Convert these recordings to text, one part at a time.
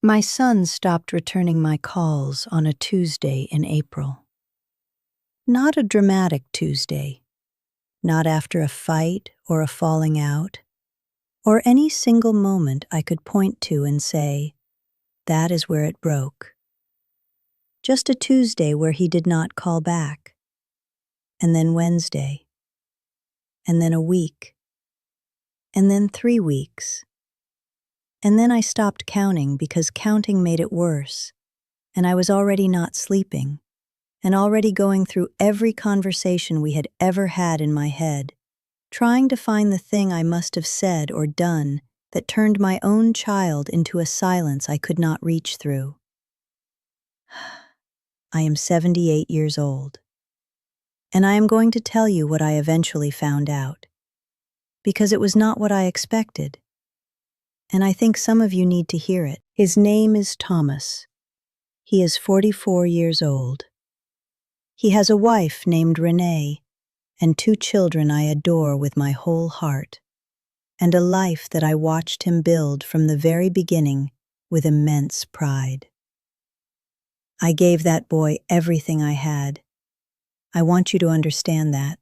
My son stopped returning my calls on a Tuesday in April. Not a dramatic Tuesday, not after a fight or a falling out, or any single moment I could point to and say, that is where it broke. Just a Tuesday where he did not call back, and then Wednesday, and then a week, and then 3 weeks. And then I stopped counting because counting made it worse, and I was already not sleeping, and already going through every conversation we had ever had in my head, trying to find the thing I must have said or done that turned my own child into a silence I could not reach through. I am 78 years old, and I am going to tell you what I eventually found out, because it was not what I expected, and I think some of you need to hear it. His name is Thomas. He is 44 years old. He has a wife named Renee and 2 children I adore with my whole heart, and a life that I watched him build from the very beginning with immense pride. I gave that boy everything I had. I want you to understand that.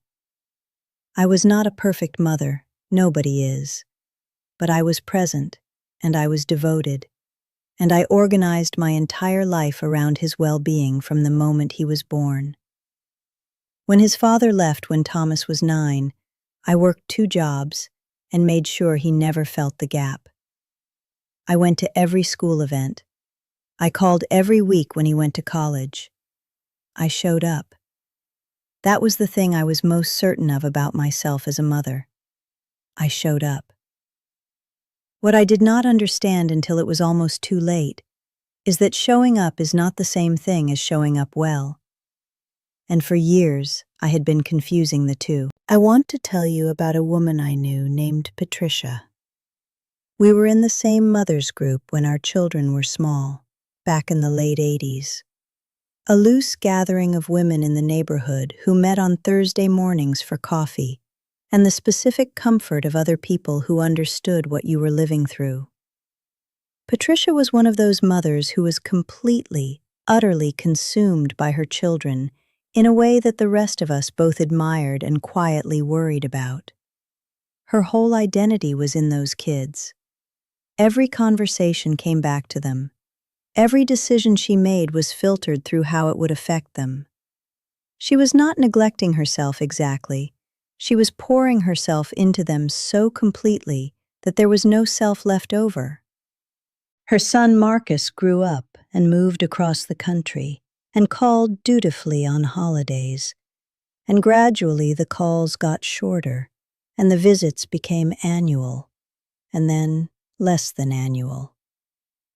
I was not a perfect mother, nobody is, but I was present, and I was devoted, and I organized my entire life around his well-being from the moment he was born. When his father left when Thomas was 9, I worked 2 jobs and made sure he never felt the gap. I went to every school event. I called every week when he went to college. I showed up. That was the thing I was most certain of about myself as a mother. I showed up. What I did not understand until it was almost too late is that showing up is not the same thing as showing up well. And for years, I had been confusing the two. I want to tell you about a woman I knew named Patricia. We were in the same mother's group when our children were small, back in the late 80s. A loose gathering of women in the neighborhood who met on Thursday mornings for coffee and the specific comfort of other people who understood what you were living through. Patricia was one of those mothers who was completely, utterly consumed by her children in a way that the rest of us both admired and quietly worried about. Her whole identity was in those kids. Every conversation came back to them. Every decision she made was filtered through how it would affect them. She was not neglecting herself exactly. She was pouring herself into them so completely that there was no self left over. Her son Marcus grew up and moved across the country and called dutifully on holidays. And gradually the calls got shorter and the visits became annual, and then less than annual.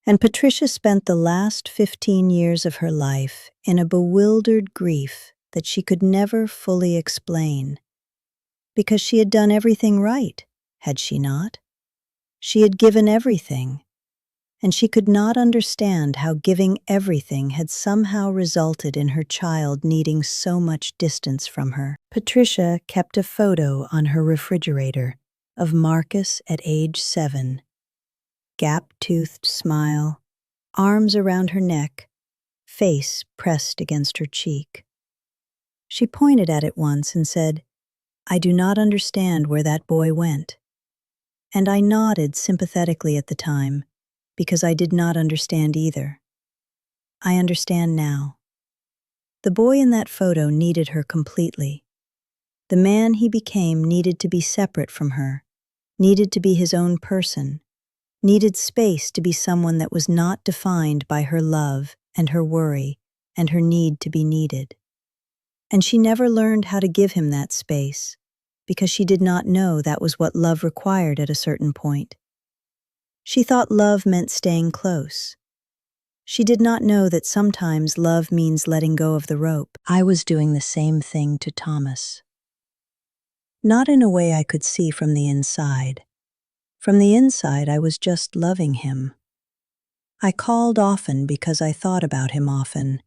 And Patricia spent the last 15 years of her life in a bewildered grief that she could never fully explain. Because she had done everything right, had she not? She had given everything, and she could not understand how giving everything had somehow resulted in her child needing so much distance from her. Patricia kept a photo on her refrigerator of Marcus at age 7. Gap-toothed smile, arms around her neck, face pressed against her cheek. She pointed at it once and said, "I do not understand where that boy went." And I nodded sympathetically at the time, because I did not understand either. I understand now. The boy in that photo needed her completely. The man he became needed to be separate from her, needed to be his own person, needed space to be someone that was not defined by her love and her worry and her need to be needed. And she never learned how to give him that space, because she did not know that was what love required at a certain point. She thought love meant staying close. She did not know that sometimes love means letting go of the rope. I was doing the same thing to Thomas. Not in a way I could see from the inside. From the inside, I was just loving him. I called often because I thought about him often,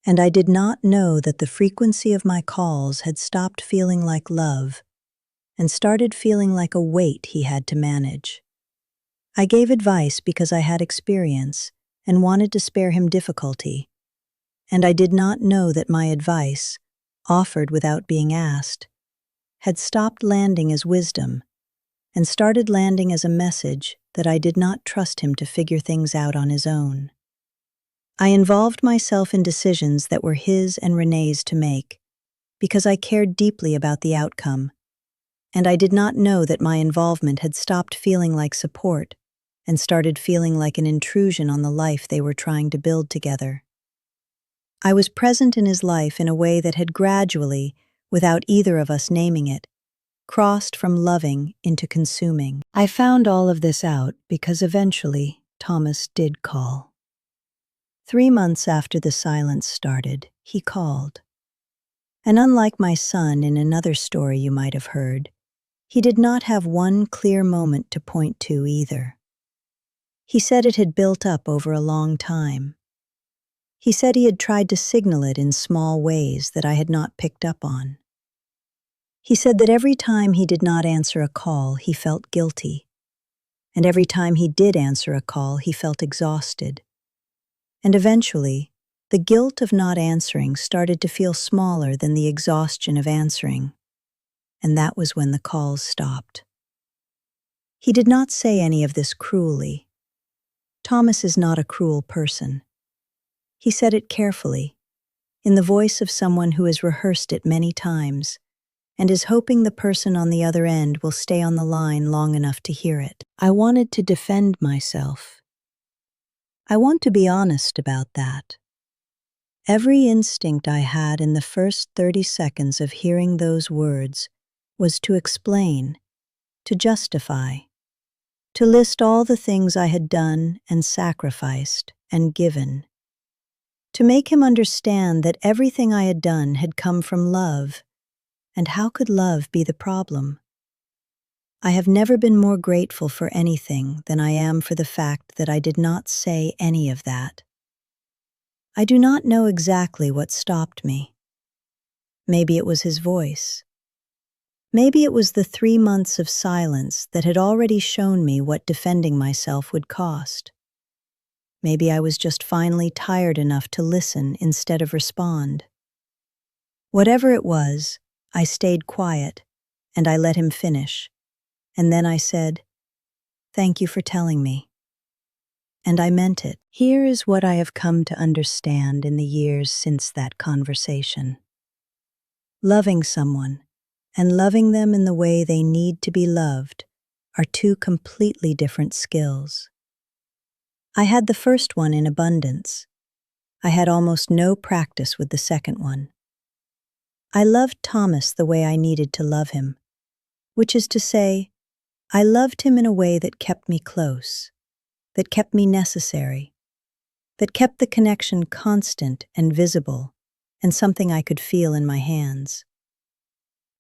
and I did not know that the frequency of my calls had stopped feeling like love and started feeling like a weight he had to manage. I gave advice because I had experience, and wanted to spare him difficulty, and I did not know that my advice, offered without being asked, had stopped landing as wisdom and started landing as a message that I did not trust him to figure things out on his own. I involved myself in decisions that were his and Renee's to make because I cared deeply about the outcome, and I did not know that my involvement had stopped feeling like support and started feeling like an intrusion on the life they were trying to build together. I was present in his life in a way that had gradually, without either of us naming it, crossed from loving into consuming. I found all of this out because eventually Thomas did call. 3 months after the silence started, he called. And unlike my son in another story you might have heard, he did not have one clear moment to point to either. He said it had built up over a long time. He said he had tried to signal it in small ways that I had not picked up on. He said that every time he did not answer a call, he felt guilty. And every time he did answer a call, he felt exhausted. And eventually, the guilt of not answering started to feel smaller than the exhaustion of answering. And that was when the calls stopped. He did not say any of this cruelly. Thomas is not a cruel person. He said it carefully, in the voice of someone who has rehearsed it many times, and is hoping the person on the other end will stay on the line long enough to hear it. I wanted to defend myself. I want to be honest about that. Every instinct I had in the first 30 seconds of hearing those words was to explain, to justify, to list all the things I had done and sacrificed and given, to make him understand that everything I had done had come from love. And how could love be the problem? I have never been more grateful for anything than I am for the fact that I did not say any of that. I do not know exactly what stopped me. Maybe it was his voice. Maybe it was the 3 months of silence that had already shown me what defending myself would cost. Maybe I was just finally tired enough to listen instead of respond. Whatever it was, I stayed quiet, and I let him finish. And then I said, "Thank you for telling me." And I meant it. Here is what I have come to understand in the years since that conversation. Loving someone, and loving them in the way they need to be loved, are 2 completely different skills. I had the first one in abundance. I had almost no practice with the second one. I loved Thomas the way I needed to love him, which is to say, I loved him in a way that kept me close, that kept me necessary, that kept the connection constant and visible, and something I could feel in my hands.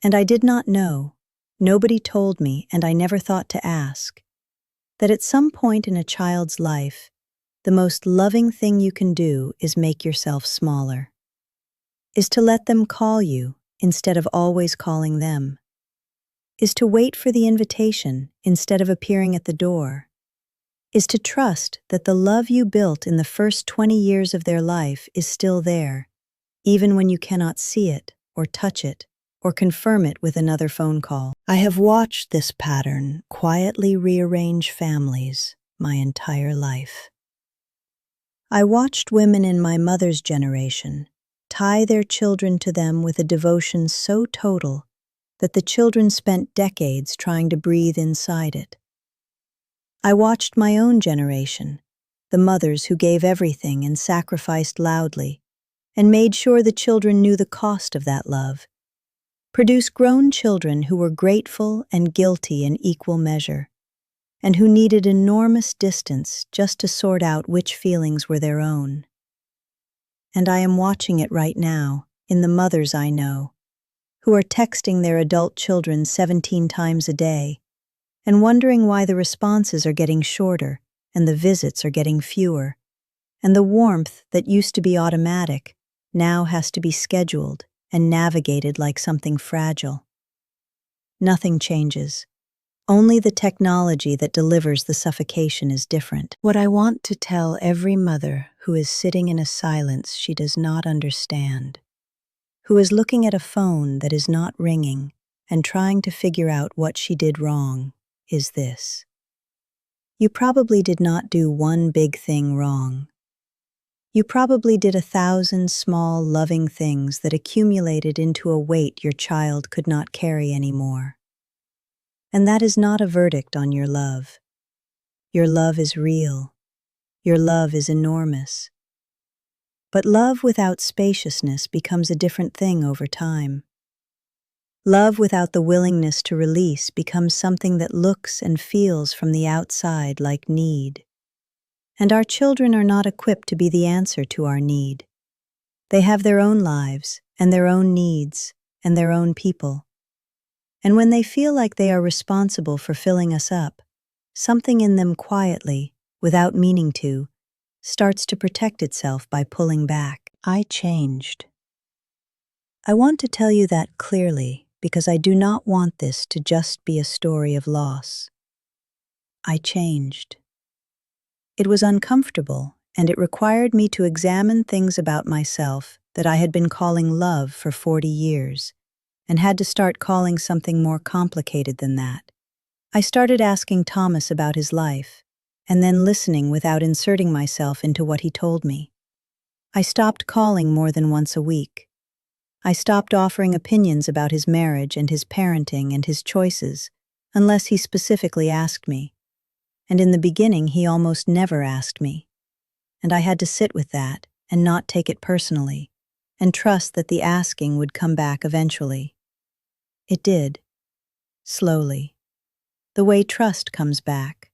And I did not know, nobody told me, and I never thought to ask, that at some point in a child's life, the most loving thing you can do is make yourself smaller, is to let them call you instead of always calling them, is to wait for the invitation instead of appearing at the door, is to trust that the love you built in the first 20 years of their life is still there, even when you cannot see it or touch it or confirm it with another phone call. I have watched this pattern quietly rearrange families my entire life. I watched women in my mother's generation tie their children to them with a devotion so total that the children spent decades trying to breathe inside it. I watched my own generation, the mothers who gave everything and sacrificed loudly, and made sure the children knew the cost of that love, produce grown children who were grateful and guilty in equal measure, and who needed enormous distance just to sort out which feelings were their own. And I am watching it right now in the mothers I know, who are texting their adult children 17 times a day, and wondering why the responses are getting shorter and the visits are getting fewer, and the warmth that used to be automatic now has to be scheduled and navigated like something fragile. Nothing changes. Only the technology that delivers the suffocation is different. What I want to tell every mother who is sitting in a silence she does not understand, who is looking at a phone that is not ringing and trying to figure out what she did wrong, is this. You probably did not do one big thing wrong. You probably did 1,000 small, loving things that accumulated into a weight your child could not carry anymore. And that is not a verdict on your love. Your love is real. Your love is enormous. But love without spaciousness becomes a different thing over time. Love without the willingness to release becomes something that looks and feels from the outside like need. And our children are not equipped to be the answer to our need. They have their own lives, and their own needs, and their own people. And when they feel like they are responsible for filling us up, something in them quietly, without meaning to, starts to protect itself by pulling back. I changed. I want to tell you that clearly because I do not want this to just be a story of loss. I changed. It was uncomfortable, and it required me to examine things about myself that I had been calling love for 40 years, and had to start calling something more complicated than that. I started asking Thomas about his life, and then listening without inserting myself into what he told me. I stopped calling more than once a week. I stopped offering opinions about his marriage and his parenting and his choices, unless he specifically asked me. And in the beginning, he almost never asked me. And I had to sit with that and not take it personally, and trust that the asking would come back eventually. It did. Slowly. The way trust comes back.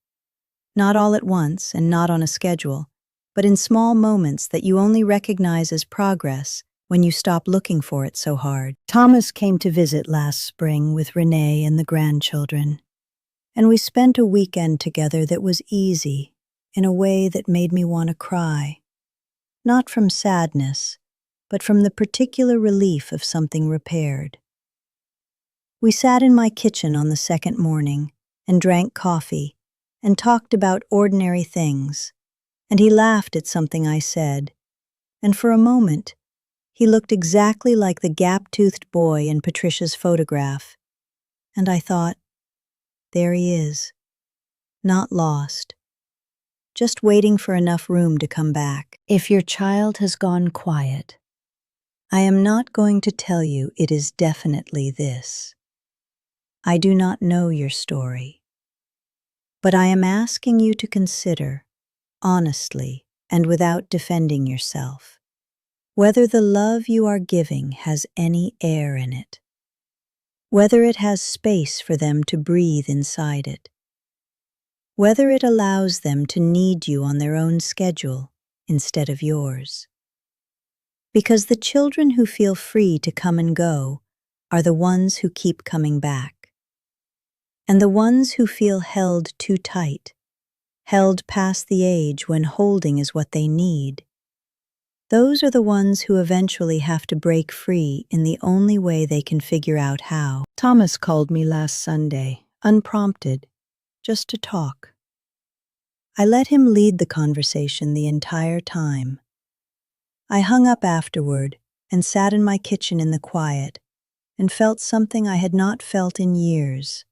Not all at once and not on a schedule, but in small moments that you only recognize as progress when you stop looking for it so hard. Thomas came to visit last spring with Renee and the grandchildren, and we spent a weekend together that was easy in a way that made me want to cry. Not from sadness, but from the particular relief of something repaired. We sat in my kitchen on the second morning and drank coffee and talked about ordinary things, and he laughed at something I said, and for a moment, he looked exactly like the gap-toothed boy in Patricia's photograph, and I thought, there he is, not lost, just waiting for enough room to come back. If your child has gone quiet, I am not going to tell you it is definitely this. I do not know your story, but I am asking you to consider, honestly and without defending yourself, whether the love you are giving has any air in it, whether it has space for them to breathe inside it, whether it allows them to need you on their own schedule instead of yours. Because the children who feel free to come and go are the ones who keep coming back. And the ones who feel held too tight, held past the age when holding is what they need, those are the ones who eventually have to break free in the only way they can figure out how. Thomas called me last Sunday, unprompted, just to talk. I let him lead the conversation the entire time. I hung up afterward and sat in my kitchen in the quiet and felt something I had not felt in years.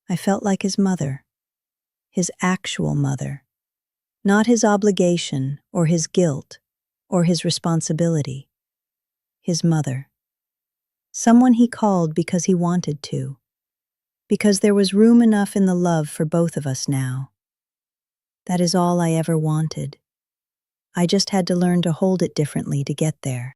I felt like his mother, his actual mother, not his obligation or his guilt, or his responsibility, his mother. Someone he called because he wanted to, because there was room enough in the love for both of us now. That is all I ever wanted. I just had to learn to hold it differently to get there.